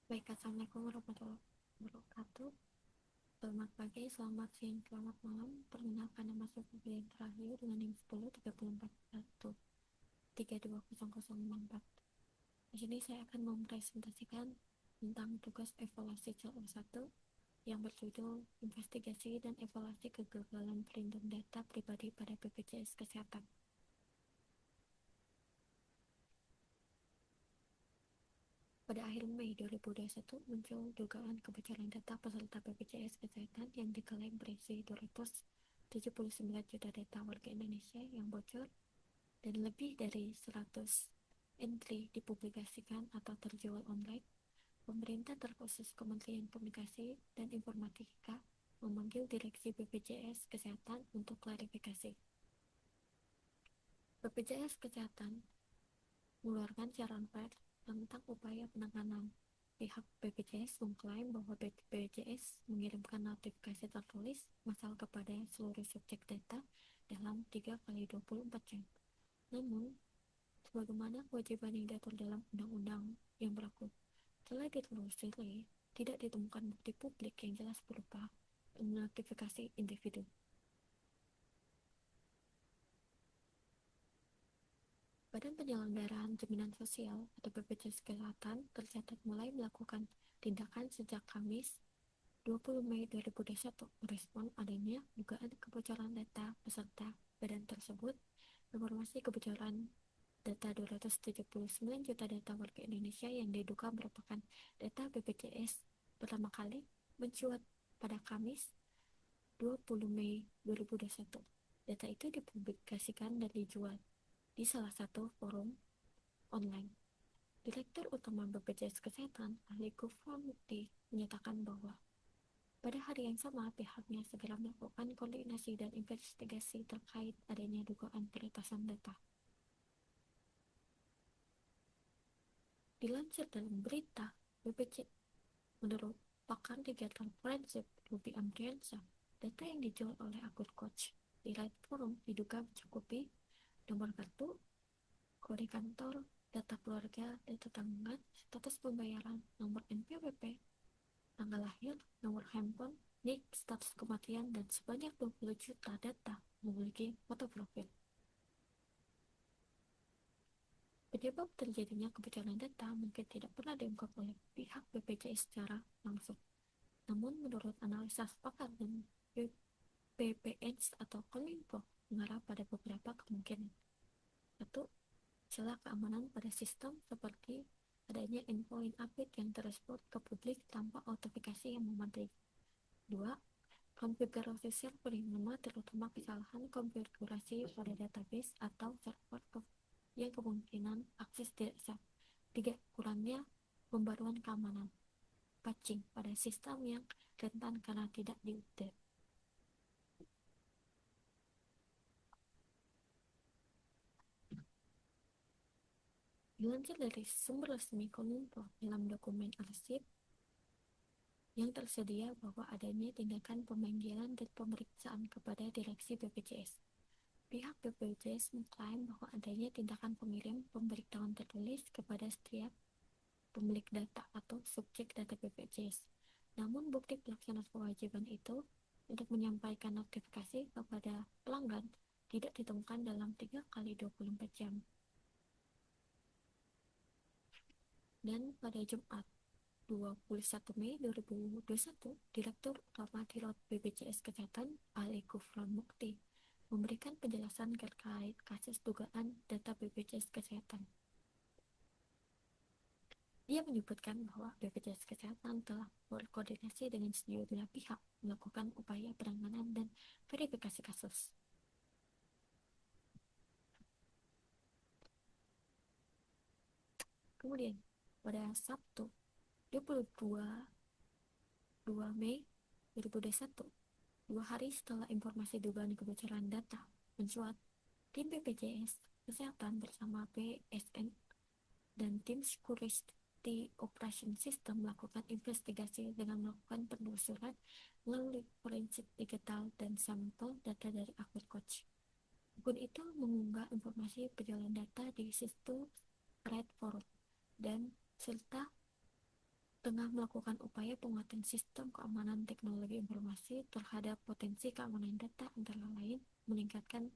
Baik, Assalamualaikum warahmatullahi wabarakatuh. Selamat pagi, selamat siang, selamat malam. Perkenalkan, nama saya Febrian Terakhir dengan NIM 103413200064. Di sini saya akan mempresentasikan tentang tugas evaluasi CLO 1 yang berjudul Investigasi dan Evaluasi Kegagalan Pelindung Data Pribadi pada BPJS Kesehatan. Pada akhir Mei 2021 muncul dugaan kebocoran data peserta BPJS Kesehatan yang diklaim berisi 279 juta data warga Indonesia yang bocor dan lebih dari 100 entry dipublikasikan atau terjual online. Pemerintah terkhusus Kementerian Komunikasi dan Informatika memanggil Direksi BPJS Kesehatan untuk klarifikasi. BPJS Kesehatan mengeluarkan siaran pers tentang upaya penanganan. Pihak BPJS mengklaim bahwa BPJS mengirimkan notifikasi tertulis massal kepada seluruh subjek data dalam 3 kali 24 jam. Namun, sebagaimana kewajiban yang diatur dalam undang-undang yang berlaku, setelah ditelusuri, tidak ditemukan bukti publik yang jelas berupa notifikasi individu. Badan Penyelenggaraan Jaminan Sosial atau BPJS Kesehatan tercatat mulai melakukan tindakan sejak Kamis 20 Mei 2021 merespon adanya dugaan kebocoran data peserta badan tersebut. Informasi kebocoran data 279 juta data warga Indonesia yang diduga merupakan data BPJS pertama kali mencuat pada Kamis 20 Mei 2021. Data itu dipublikasikan dan dijual di salah satu forum online. Direktur Utama BPJS Kesehatan, Ahli Gufron Mukti, menyatakan bahwa pada hari yang sama pihaknya segera melakukan koordinasi dan investigasi terkait adanya dugaan peretasan data. Dilansir dalam berita BPJS, menurut pakar kegiatan forensik Ruby Amriansyah, data yang dijual oleh akun coach di Right Forum diduga mencakupi nomor kartu, kode kantor, data keluarga, data tanggungan, status pembayaran, nomor NPWP, tanggal lahir, nomor handphone, NIK, status kematian, dan sebanyak 20 juta data memiliki foto profil. Penyebab terjadinya kebocoran data mungkin tidak pernah diungkap oleh pihak BPJS secara langsung. Namun menurut analisa pakar dan BPNS atau Kominfo mengarah pada beberapa kemungkinan. Satu, celah keamanan pada sistem seperti adanya endpoint update yang terespon ke publik tanpa autentifikasi yang memadai. 2. Konfigurasi server yang lemah, terutama kesalahan konfigurasi pada database atau server yang kemungkinan akses tidak sah. 3. Kurangnya pembaruan keamanan patching pada sistem yang rentan karena tidak diupdate. Dilansir dari sumber resmi Kominfo dalam dokumen arsip yang tersedia bahwa adanya tindakan pemanggilan dan pemeriksaan kepada direksi BPJS. Pihak BPJS mengklaim bahwa adanya tindakan pengirim pemberitahuan tertulis kepada setiap pemilik data atau subjek data BPJS. Namun bukti pelaksanaan kewajiban itu untuk menyampaikan notifikasi kepada pelanggan tidak ditemukan dalam 3 kali 24 jam. Dan pada Jumat 21 Mei 2021, Direktur Utama Dirut BPJS Kesehatan, Ali Gufron Mukti, memberikan penjelasan terkait kasus dugaan data BPJS Kesehatan. Dia menyebutkan bahwa BPJS Kesehatan telah berkoordinasi dengan sejumlah pihak melakukan upaya penanganan dan verifikasi kasus. Kemudian, pada Sabtu 22 Mei 2021, 2 hari setelah informasi dugaan kebocoran data mencuat, tim BPJS Kesehatan bersama BSN dan tim Security Operation System melakukan investigasi dengan melakukan penelusuran melalui forensik digital dan sampel data dari akun coach. Akun itu mengunggah informasi perjalanan data di situs Red Forum dan serta tengah melakukan upaya penguatan sistem keamanan teknologi informasi terhadap potensi keamanan data, antara lain meningkatkan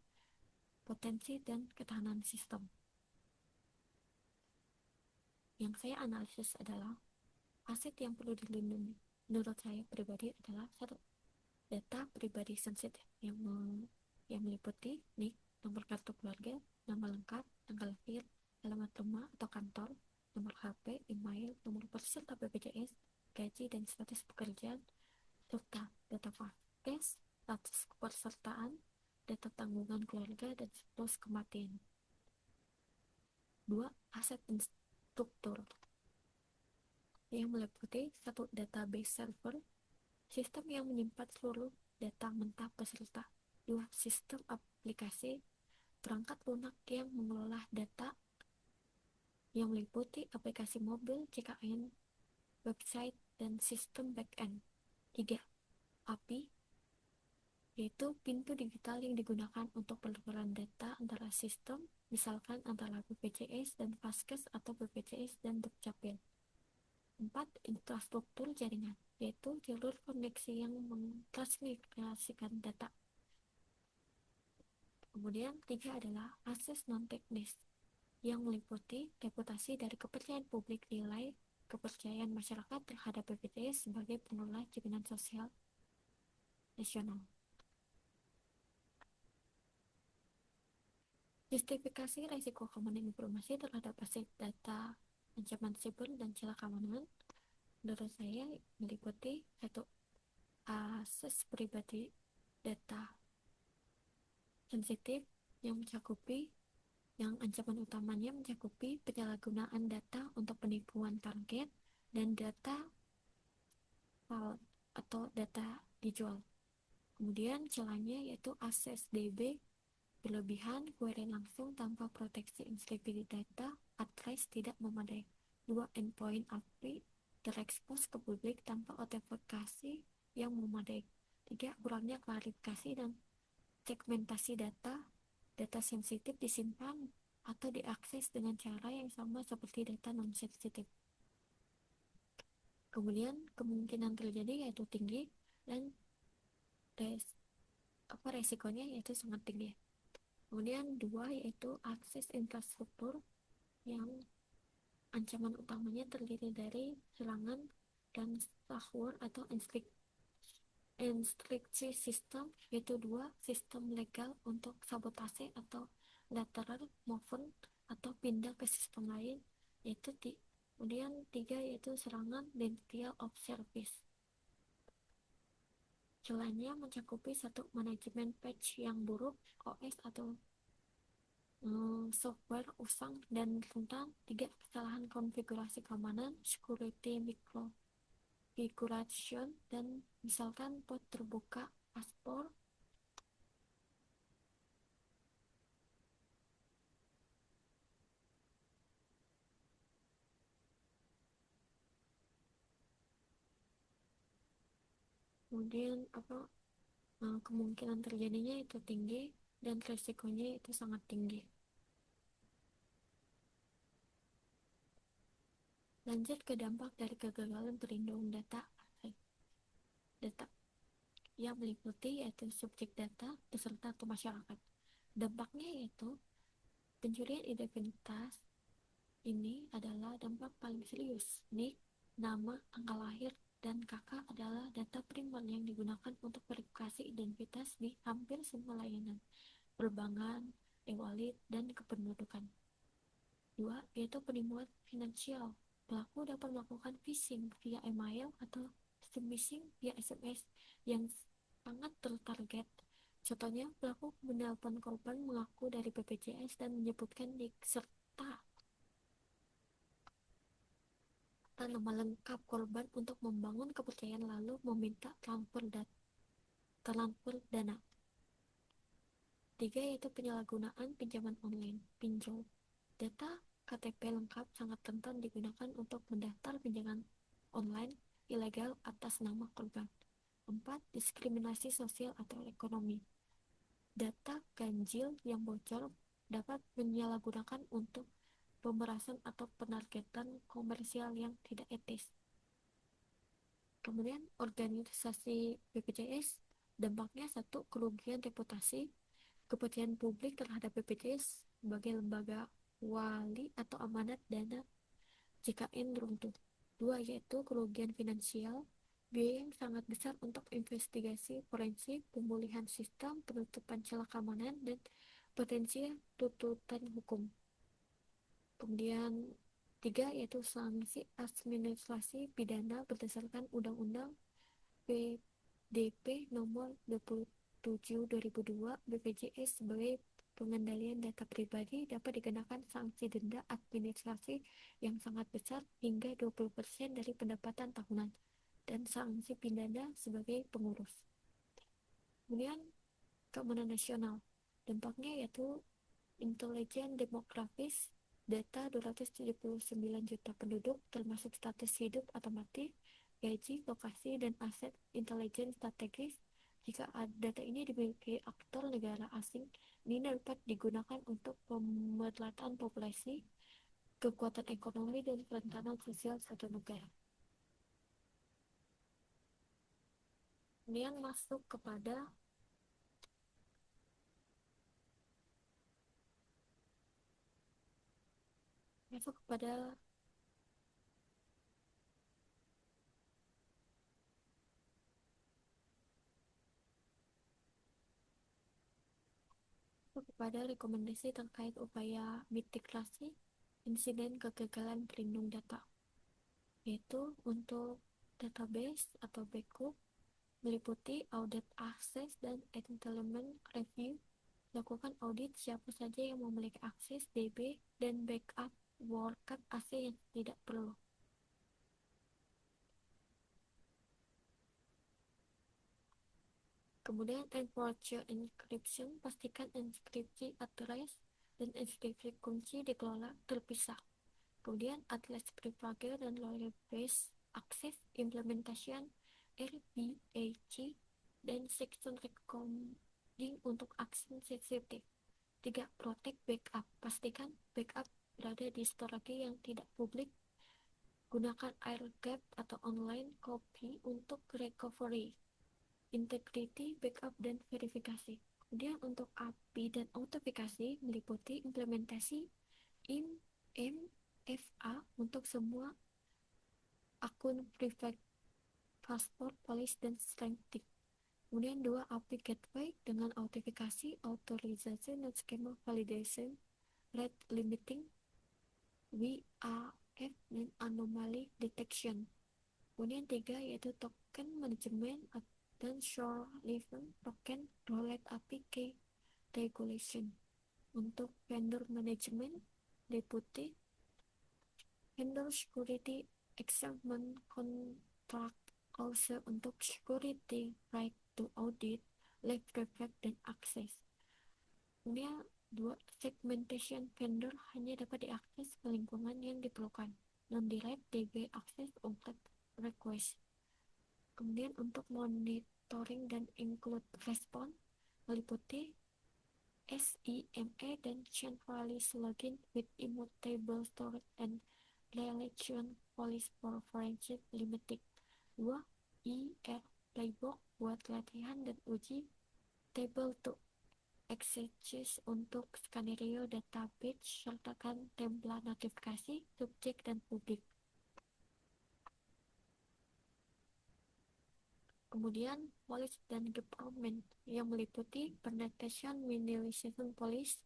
potensi dan ketahanan sistem. Yang saya analisis adalah aset yang perlu dilindungi. Menurut saya pribadi adalah satu, data pribadi sensitif yang meliputi NIK, nomor kartu keluarga, nama lengkap, tanggal lahir, alamat rumah atau kantor, nomor HP, email, nomor peserta BPJS, gaji dan status pekerjaan, serta data vaskes, status kepesertaan, data tanggungan keluarga, dan siklus kematian. 2. Aset struktur yang meliputi satu, database server, sistem yang menyimpan seluruh data mentah peserta. 2. Sistem aplikasi, perangkat lunak yang mengelola data yang meliputi aplikasi mobil, CKN, website, dan sistem backend. 3. API, yaitu pintu digital yang digunakan untuk penukaran data antara sistem, misalkan antara BPJS dan Vaskes atau BPJS dan Dukcapil. 4. Infrastruktur jaringan, yaitu jalur koneksi yang mentransmigrasikan data. Kemudian 3 adalah akses non-teknis, yang meliputi reputasi dari kepercayaan publik, nilai kepercayaan masyarakat terhadap BPJS sebagai pengelola jaminan sosial nasional. Justifikasi risiko keamanan informasi terhadap aset data, ancaman siber, dan celah keamanan menurut saya meliputi satu, akses pribadi data sensitif yang ancaman utamanya mencakupi penyalahgunaan data untuk penipuan target dan data file atau data dijual. Kemudian celahnya yaitu akses DB berlebihan, query langsung tanpa proteksi enkripsi data, address tidak memadai. 2. Endpoint API terekspos ke publik tanpa autentikasi yang memadai. 3. Kurangnya klarifikasi dan segmentasi data. Data sensitif disimpan atau diakses dengan cara yang sama seperti data non-sensitif. Kemudian kemungkinan terjadi yaitu tinggi dan resikonya yaitu sangat tinggi. Kemudian 2 yaitu akses infrastruktur yang ancaman utamanya terdiri dari serangan dan ransomware atau enkripsi sistem, yaitu 2 sistem legal untuk sabotase atau lateral movement atau pindah ke sistem lain, yaitu kemudian 3 yaitu serangan denial of service. Celahnya mencakupi satu, manajemen patch yang buruk, OS atau software usang dan rentan. 3. Kesalahan konfigurasi keamanan, security misconfiguration, dan misalkan port terbuka paspor. Kemudian kemungkinan terjadinya itu tinggi dan resikonya itu sangat tinggi. Lanjut ke dampak dari kegagalan perlindungan data yang meliputi yaitu subjek data, peserta atau masyarakat. Dampaknya yaitu pencurian identitas ini adalah dampak paling serius. NIK, nama, tanggal lahir, dan KK adalah data primer yang digunakan untuk verifikasi identitas di hampir semua layanan perbankan, e-wallet, dan kependudukan. 2. Yaitu penipuan finansial. Pelaku dapat melakukan phishing via email atau phishing via SMS yang sangat tertarget. Contohnya, pelaku menelpon korban mengaku dari BPJS dan menyebutkan NIK serta nama lengkap korban untuk membangun kepercayaan lalu meminta transfer dana. 3. Yaitu penyalahgunaan pinjaman online, pinjol. Data KTP lengkap sangat rentan digunakan untuk mendaftar pinjaman online ilegal atas nama korban. 4. Diskriminasi sosial atau ekonomi. Data ganjil yang bocor dapat menyalahgunakan untuk pemerasan atau penargetan komersial yang tidak etis. Kemudian organisasi BPJS, dampaknya satu, kerugian reputasi, kepercayaan publik terhadap BPJS sebagai lembaga wali atau amanat dana JKN runtuh. Dua, yaitu kerugian finansial, biaya yang sangat besar untuk investigasi forensik, pemulihan sistem, penutupan celah keamanan, dan potensi tuntutan hukum. Kemudian tiga, yaitu sanksi administrasi pidana berdasarkan Undang-Undang PDP nomor 27 2002. BPJS sebagai pengendalian data pribadi dapat dikenakan sanksi denda administrasi yang sangat besar hingga 20% dari pendapatan tahunan dan sanksi pidana sebagai pengurus. Kemudian keamanan nasional, dampaknya yaitu intelijen demografis, data 279 juta penduduk termasuk status hidup atau mati, gaji, lokasi, dan aset intelijen strategis. Jika data ini dimiliki aktor negara asing, ini dapat digunakan untuk pemetaan populasi, kekuatan ekonomi, dan kerentanan sosial satu negara. Kemudian masuk kepada masuk kepada rekomendasi terkait upaya mitigasi insiden kegagalan pelindung data, yaitu untuk database atau backup meliputi audit akses dan entitlement review. Lakukan audit siapa saja yang memiliki akses DB dan backup worker AC yang tidak perlu. Kemudian enforce encryption, pastikan enkripsi address dan enkripsi kunci dikelola terpisah. Kemudian atlas private dan loyal base access implementation RBAC dan section recording untuk akses sensitif. 3. Protect backup, pastikan backup berada di storage yang tidak publik. Gunakan air-gapped atau online copy untuk recovery, integrity, backup, dan verifikasi. Kemudian untuk API dan autentifikasi meliputi implementasi MFA untuk semua akun private, passport, polis, dan strength. Kemudian 2. API gateway dengan autentifikasi, authorization, dan schema validation, rate limiting, WAF, dan anomaly detection. Kemudian 3, yaitu token management dan short living token roulette API key regulation. Untuk vendor management deputy vendor security exemption contract also untuk security right to audit, live protect, dan access. Kemudian 2. Segmentation vendor hanya dapat diakses ke lingkungan yang diperlukan, non-direct DB access outlet request. Kemudian untuk monitoring dan include response meliputi SIMA dan centralized login with immutable storage and relation policy for forensic limited. 2. IR playbook buat latihan dan uji table to exercise untuk skenario database, sertakan template notifikasi subjek dan publik. Kemudian police dan department yang meliputi pendetection, minimization police,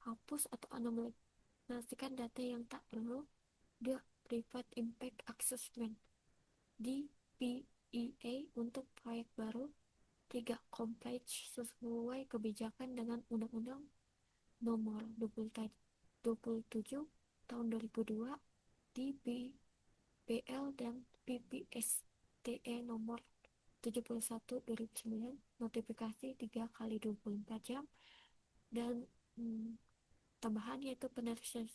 hapus atau anomalisikan data yang tak perlu. 2. Private impact assessment DPEA untuk proyek baru. 3. Comply sesuai kebijakan dengan Undang-Undang nomor 27 tahun 2002, DBPL dan PPSTE nomor 71 2009, notifikasi 3 kali 24 jam, dan tambahan yaitu penetration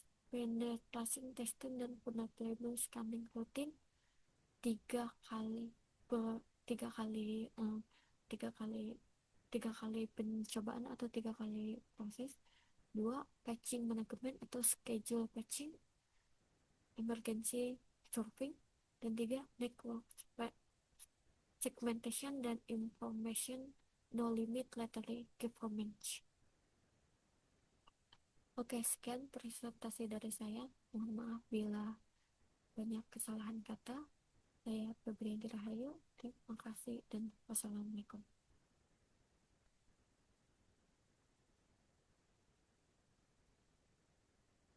testing dan penetration scanning rutin 3 kali pencobaan atau 3 kali proses. 2. Patching management atau schedule patching, emergency surfing, dan 3. Network segmentation dan information no limit literally government. Oke, sekian presentasi dari saya. Mohon maaf bila banyak kesalahan kata. Saya Febriandi Rahayu. Terima kasih dan wassalamualaikum.